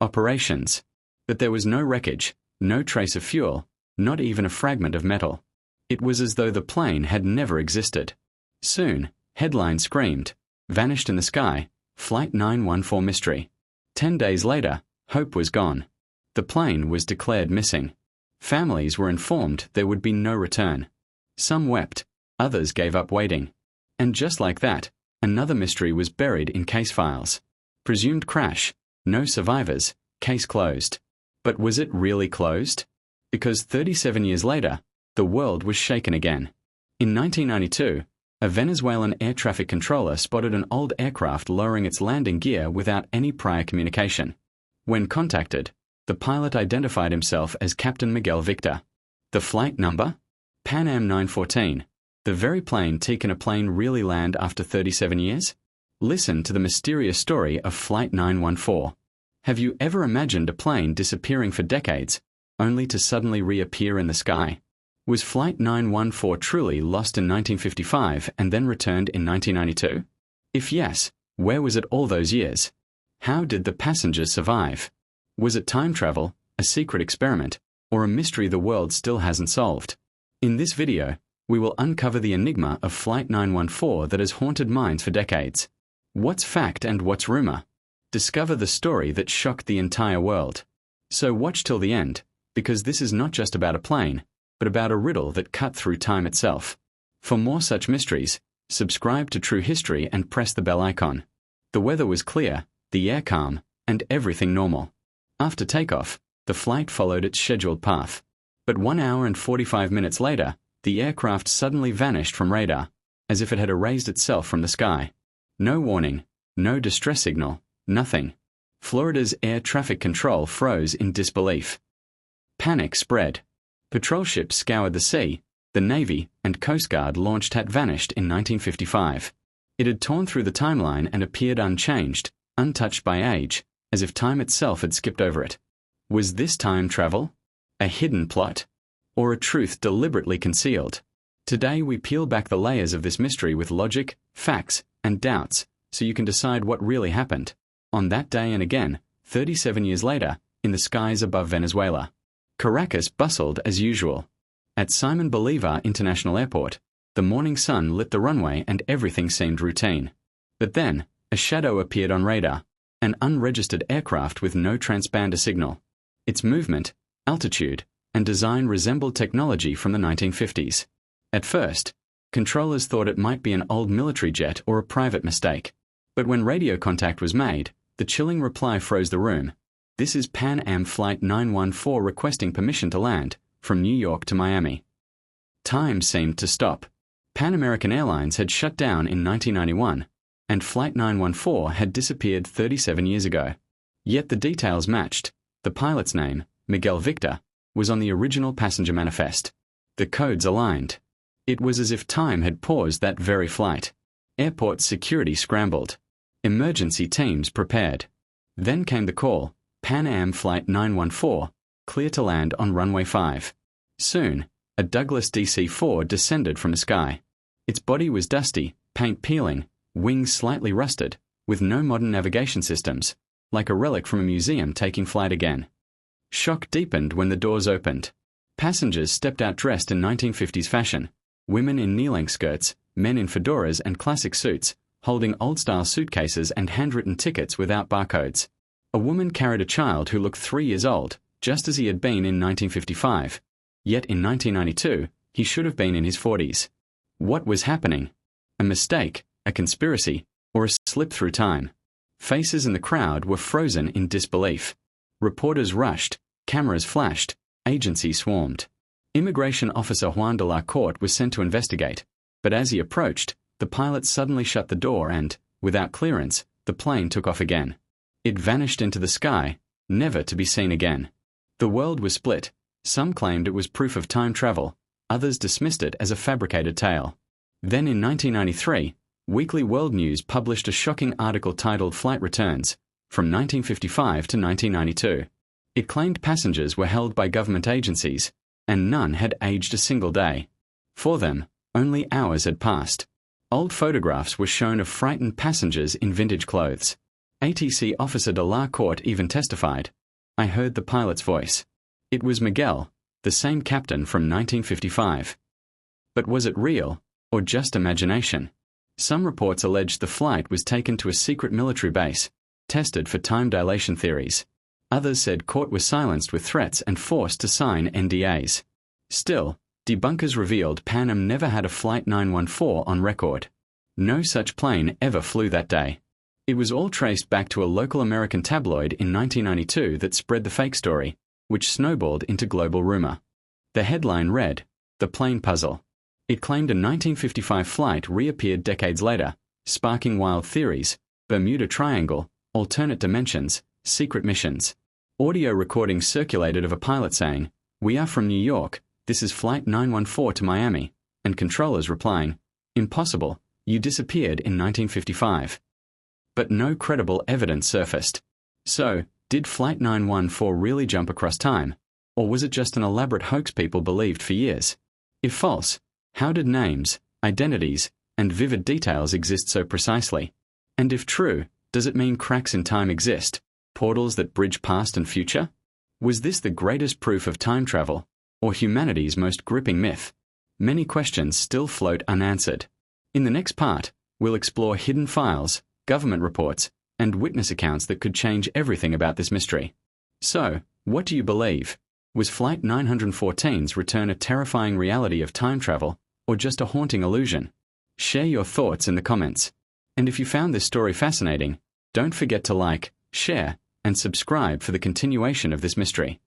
operations. But there was no wreckage, no trace of fuel, not even a fragment of metal. It was as though the plane had never existed. Soon, headlines screamed, "Vanished in the sky, Flight 914 mystery." 10 days later, hope was gone. The plane was declared missing. Families were informed there would be no return. Some wept, others gave up waiting. And just like that, another mystery was buried in case files. Presumed crash, no survivors, case closed. But was it really closed? Because 37 years later, the world was shaken again. In 1992, a Venezuelan air traffic controller spotted an old aircraft lowering its landing gear without any prior communication. When contacted, the pilot identified himself as Captain Miguel Victor. The flight number? Pan Am 914. The very plane can a plane really land after 37 years? Listen to the mysterious story of Flight 914. Have you ever imagined a plane disappearing for decades, only to suddenly reappear in the sky? Was Flight 914 truly lost in 1955 and then returned in 1992? If yes, where was it all those years? How did the passengers survive? Was it time travel, a secret experiment, or a mystery the world still hasn't solved? In this video, we will uncover the enigma of Flight 914 that has haunted minds for decades. What's fact and what's rumor? Discover the story that shocked the entire world. So watch till the end, because this is not just about a plane, but about a riddle that cut through time itself. For more such mysteries, subscribe to True History and press the bell icon. The weather was clear, the air calm, and everything normal. After takeoff, the flight followed its scheduled path. But 1 hour and 45 minutes later, the aircraft suddenly vanished from radar, as if it had erased itself from the sky. No warning, no distress signal, nothing. Florida's air traffic control froze in disbelief. Panic spread. Patrol ships scoured the sea. The Navy and Coast Guard launched had vanished in 1955. It had torn through the timeline and appeared unchanged, untouched by age, as if time itself had skipped over it. Was this time travel? A hidden plot? Or a truth deliberately concealed? Today we peel back the layers of this mystery with logic, facts, and doubts, so you can decide what really happened. On that day and again, 37 years later, in the skies above Venezuela. Caracas bustled as usual. At Simon Bolivar International Airport, the morning sun lit the runway and everything seemed routine. But then, a shadow appeared on radar, an unregistered aircraft with no transponder signal. Its movement, altitude, and design resembled technology from the 1950s. At first, controllers thought it might be an old military jet or a private mistake. But when radio contact was made, the chilling reply froze the room. "This is Pan Am Flight 914 requesting permission to land, from New York to Miami." Time seemed to stop. Pan American Airlines had shut down in 1991, and Flight 914 had disappeared 37 years ago. Yet the details matched. The pilot's name, Miguel Victor, was on the original passenger manifest. The codes aligned. It was as if time had paused that very flight. Airport security scrambled. Emergency teams prepared. Then came the call, Pan Am Flight 914, clear to land on runway 5. Soon, a Douglas DC-4 descended from the sky. Its body was dusty, paint peeling, wings slightly rusted, with no modern navigation systems, like a relic from a museum taking flight again. Shock deepened when the doors opened. Passengers stepped out dressed in 1950s fashion, women in knee-length skirts, men in fedoras and classic suits, holding old-style suitcases and handwritten tickets without barcodes. A woman carried a child who looked 3 years old, just as he had been in 1955. Yet in 1992, he should have been in his 40s. What was happening? A mistake, a conspiracy, or a slip through time? Faces in the crowd were frozen in disbelief. Reporters rushed, cameras flashed, agencies swarmed. Immigration officer Juan de la Corte was sent to investigate, but as he approached, the pilot suddenly shut the door and, without clearance, the plane took off again. It vanished into the sky, never to be seen again. The world was split. Some claimed it was proof of time travel, others dismissed it as a fabricated tale. Then in 1993, Weekly World News published a shocking article titled Flight Returns, from 1955 to 1992. It claimed passengers were held by government agencies, and none had aged a single day. For them, only hours had passed. Old photographs were shown of frightened passengers in vintage clothes. ATC officer de la Court even testified, "I heard the pilot's voice. It was Miguel, the same captain from 1955. But was it real, or just imagination?" Some reports alleged the flight was taken to a secret military base, tested for time dilation theories. Others said Court was silenced with threats and forced to sign NDAs. Still, debunkers revealed Pan Am never had a Flight 914 on record. No such plane ever flew that day. It was all traced back to a local American tabloid in 1992 that spread the fake story, which snowballed into global rumor. The headline read, "The Plane Puzzle." It claimed a 1955 flight reappeared decades later, sparking wild theories: Bermuda Triangle, alternate dimensions, secret missions. Audio recordings circulated of a pilot saying, "We are from New York, this is Flight 914 to Miami," and controllers replying, "Impossible, you disappeared in 1955. But no credible evidence surfaced. So, did Flight 914 really jump across time? Or was it just an elaborate hoax people believed for years? If false, how did names, identities, and vivid details exist so precisely? And if true, does it mean cracks in time exist, portals that bridge past and future? Was this the greatest proof of time travel, or humanity's most gripping myth? Many questions still float unanswered. In the next part, we'll explore hidden files, government reports, and witness accounts that could change everything about this mystery. So, what do you believe? Was Flight 914's return a terrifying reality of time travel, or just a haunting illusion? Share your thoughts in the comments. And if you found this story fascinating, don't forget to like, share, and subscribe for the continuation of this mystery.